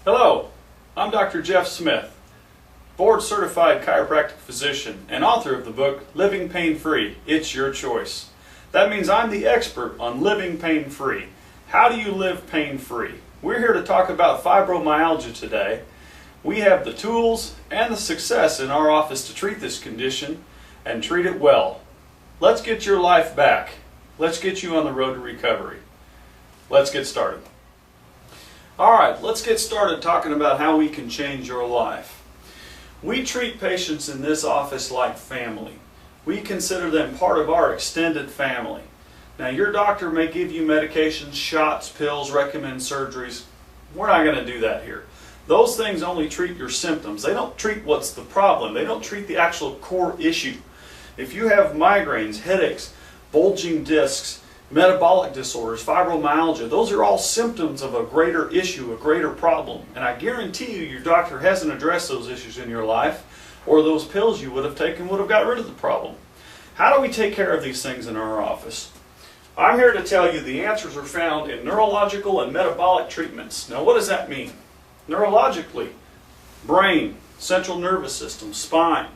Hello, I'm Dr. Jeff Smith, board-certified chiropractic physician and author of the book Living Pain-Free, It's Your Choice. That means I'm the expert on living pain-free. How do you live pain-free? We're here to talk about fibromyalgia today. We have the tools and the success in our office to treat this condition and treat it well. Let's get your life back. Let's get you on the road to recovery. Let's get started. Alright, let's get started talking about how we can change your life. We treat patients in this office like family. We consider them part of our extended family. Now, your doctor may give you medications, shots, pills, recommend surgeries. We're not going to do that here. Those things only treat your symptoms. They don't treat what's the problem. They don't treat the actual core issue. If you have migraines, headaches, bulging discs, metabolic disorders, fibromyalgia, those are all symptoms of a greater issue, a greater problem. And I guarantee you your doctor hasn't addressed those issues in your life, or those pills you would have taken would have got rid of the problem. How do we take care of these things in our office? I'm here to tell you the answers are found in neurological and metabolic treatments. Now, what does that mean? Neurologically, brain, central nervous system, spine,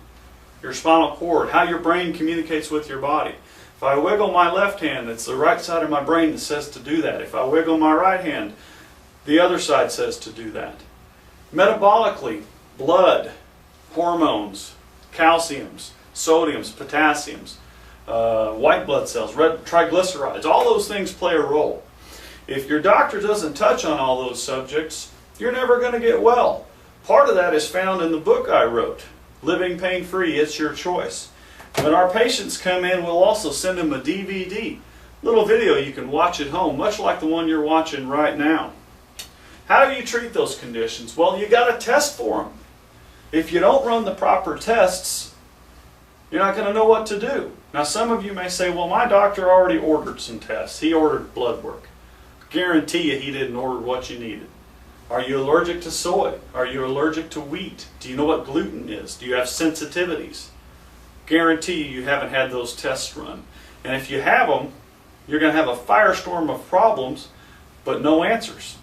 your spinal cord, how your brain communicates with your body. If I wiggle my left hand, it's the right side of my brain that says to do that. If I wiggle my right hand, the other side says to do that. Metabolically, blood, hormones, calciums, sodiums, potassiums, white blood cells, red triglycerides, all those things play a role. If your doctor doesn't touch on all those subjects, you're never going to get well. Part of that is found in the book I wrote, Living Pain-Free, It's Your Choice. When our patients come in, we'll also send them a DVD, little video you can watch at home, much like the one you're watching right now. How do you treat those conditions? Well, you got to test for them. If you don't run the proper tests, you're not going to know what to do. Now, some of you may say, well, my doctor already ordered some tests. He ordered blood work. Guarantee you he didn't order what you needed. Are you allergic to soy? Are you allergic to wheat? Do you know what gluten is? Do you have sensitivities? Guarantee you haven't had those tests run. And if you have them, you're going to have a firestorm of problems, but no answers.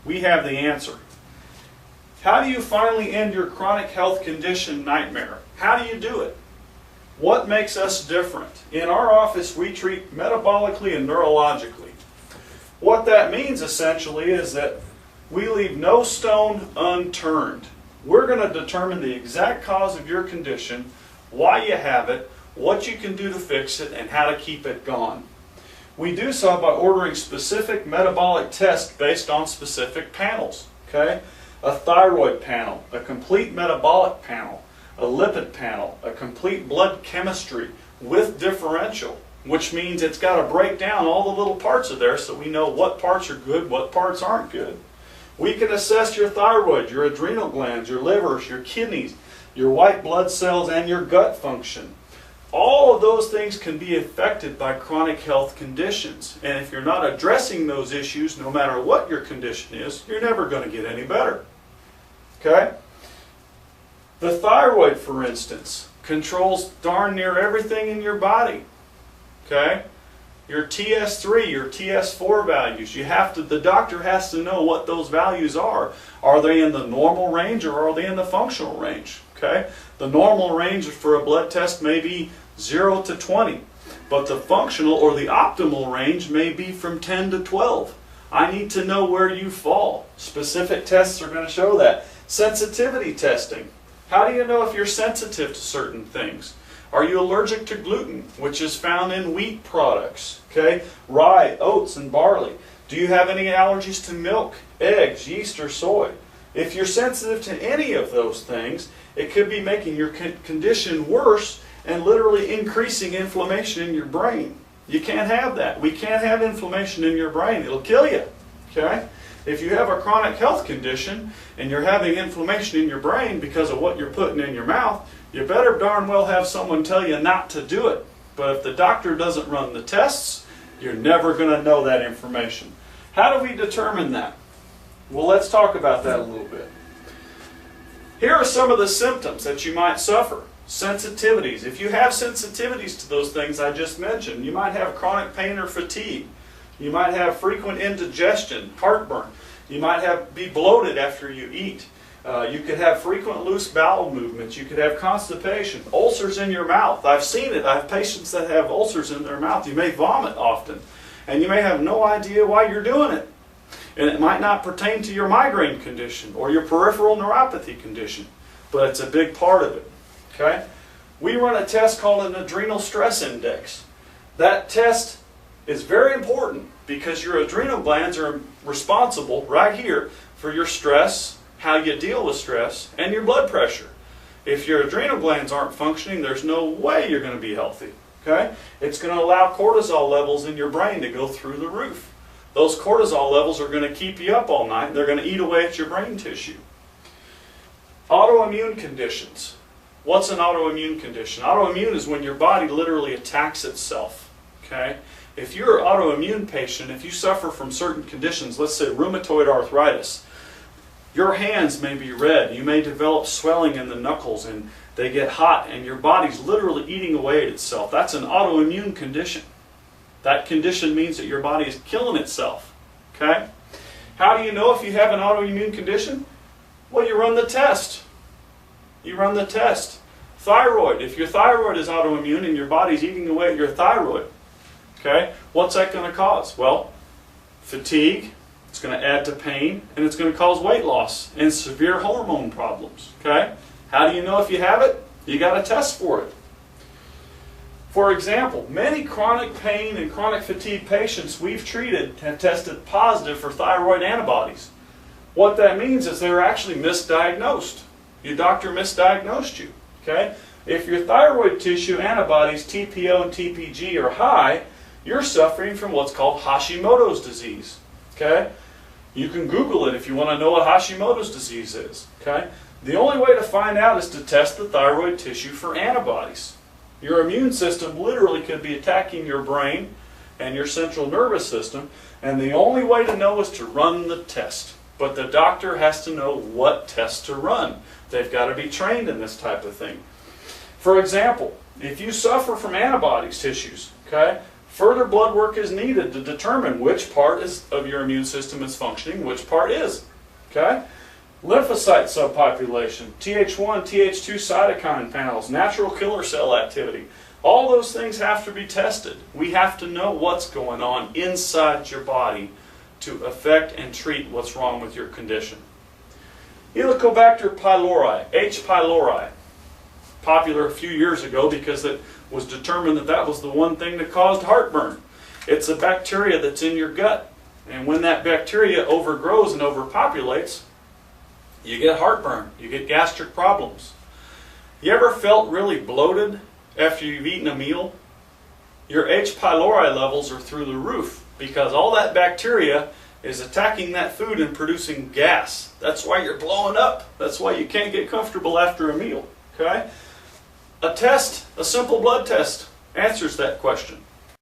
We have the answer. How do you finally end your chronic health condition nightmare? How do you do it? What makes us different? In our office, we treat metabolically and neurologically. What that means essentially is that we leave no stone unturned. We're going to determine the exact cause of your condition, why you have it, what you can do to fix it, and how to keep it gone. We do so by ordering specific metabolic tests based on specific panels. Okay? A thyroid panel, a complete metabolic panel, a lipid panel, a complete blood chemistry with differential, which means it's got to break down all the little parts of there so we know what parts are good, what parts aren't good. We can assess your thyroid, your adrenal glands, your livers, your kidneys, your white blood cells, and your gut function. All of those things can be affected by chronic health conditions. And if you're not addressing those issues, no matter what your condition is, you're never going to get any better. Okay? The thyroid, for instance, controls darn near everything in your body. Okay? Your TS3, your TS4 values, the doctor has to know what those values are. Are they in the normal range or are they in the functional range? Okay? The normal range for a blood test may be 0 to 20, but the functional or the optimal range may be from 10 to 12. I need to know where you fall. Specific tests are going to show that. Sensitivity testing. How do you know if you're sensitive to certain things? Are you allergic to gluten, which is found in wheat products? Okay? Rye, oats, and barley. Do you have any allergies to milk, eggs, yeast, or soy? If you're sensitive to any of those things, it could be making your condition worse and literally increasing inflammation in your brain. You can't have that. We can't have inflammation in your brain. It'll kill you. Okay? If you have a chronic health condition and you're having inflammation in your brain because of what you're putting in your mouth, you better darn well have someone tell you not to do it. But if the doctor doesn't run the tests, you're never going to know that information. How do we determine that? Well, let's talk about that a little bit. Here are some of the symptoms that you might suffer. Sensitivities. If you have sensitivities to those things I just mentioned, you might have chronic pain or fatigue. You might have frequent indigestion, heartburn. You might be bloated after you eat. You could have frequent loose bowel movements. You could have constipation, ulcers in your mouth. I've seen it. I have patients that have ulcers in their mouth. You may vomit often, and you may have no idea why you're doing it. And it might not pertain to your migraine condition or your peripheral neuropathy condition, but it's a big part of it. Okay? We run a test called an adrenal stress index. That test is very important because your adrenal glands are responsible right here for your stress, how you deal with stress, and your blood pressure. If your adrenal glands aren't functioning, there's no way you're going to be healthy. Okay? It's going to allow cortisol levels in your brain to go through the roof. Those cortisol levels are going to keep you up all night. They're going to eat away at your brain tissue. Autoimmune conditions. What's an autoimmune condition? Autoimmune is when your body literally attacks itself. Okay? If you're an autoimmune patient, if you suffer from certain conditions, let's say rheumatoid arthritis, your hands may be red. You may develop swelling in the knuckles and they get hot and your body's literally eating away at itself. That's an autoimmune condition. That condition means that your body is killing itself. Okay? How do you know if you have an autoimmune condition? Well, you run the test. You run the test. Thyroid. If your thyroid is autoimmune and your body's eating away at your thyroid, okay, what's that going to cause? Well, fatigue. It's going to add to pain, and it's going to cause weight loss and severe hormone problems. Okay? How do you know if you have it? You got to test for it. For example, many chronic pain and chronic fatigue patients we've treated have tested positive for thyroid antibodies. What that means is they're actually misdiagnosed. Your doctor misdiagnosed you. Okay? If your thyroid tissue antibodies, TPO and TPG, are high, you're suffering from what's called Hashimoto's disease. Okay? You can Google it if you want to know what Hashimoto's disease is. Okay? The only way to find out is to test the thyroid tissue for antibodies. Your immune system literally could be attacking your brain and your central nervous system, and the only way to know is to run the test. But the doctor has to know what test to run. They've got to be trained in this type of thing. For example, if you suffer from antibodies tissues, okay, further blood work is needed to determine which part of your immune system is functioning, which part is. Okay? Lymphocyte subpopulation, Th1, Th2 cytokine panels, natural killer cell activity. All those things have to be tested. We have to know what's going on inside your body to affect and treat what's wrong with your condition. Helicobacter pylori, H. pylori, popular a few years ago because it was determined that that was the one thing that caused heartburn. It's a bacteria that's in your gut, and when that bacteria overgrows and overpopulates, you get heartburn, you get gastric problems. You ever felt really bloated after you've eaten a meal? Your H. pylori levels are through the roof because all that bacteria is attacking that food and producing gas. That's why you're blowing up. That's why you can't get comfortable after a meal. Okay? A test, a simple blood test, answers that question.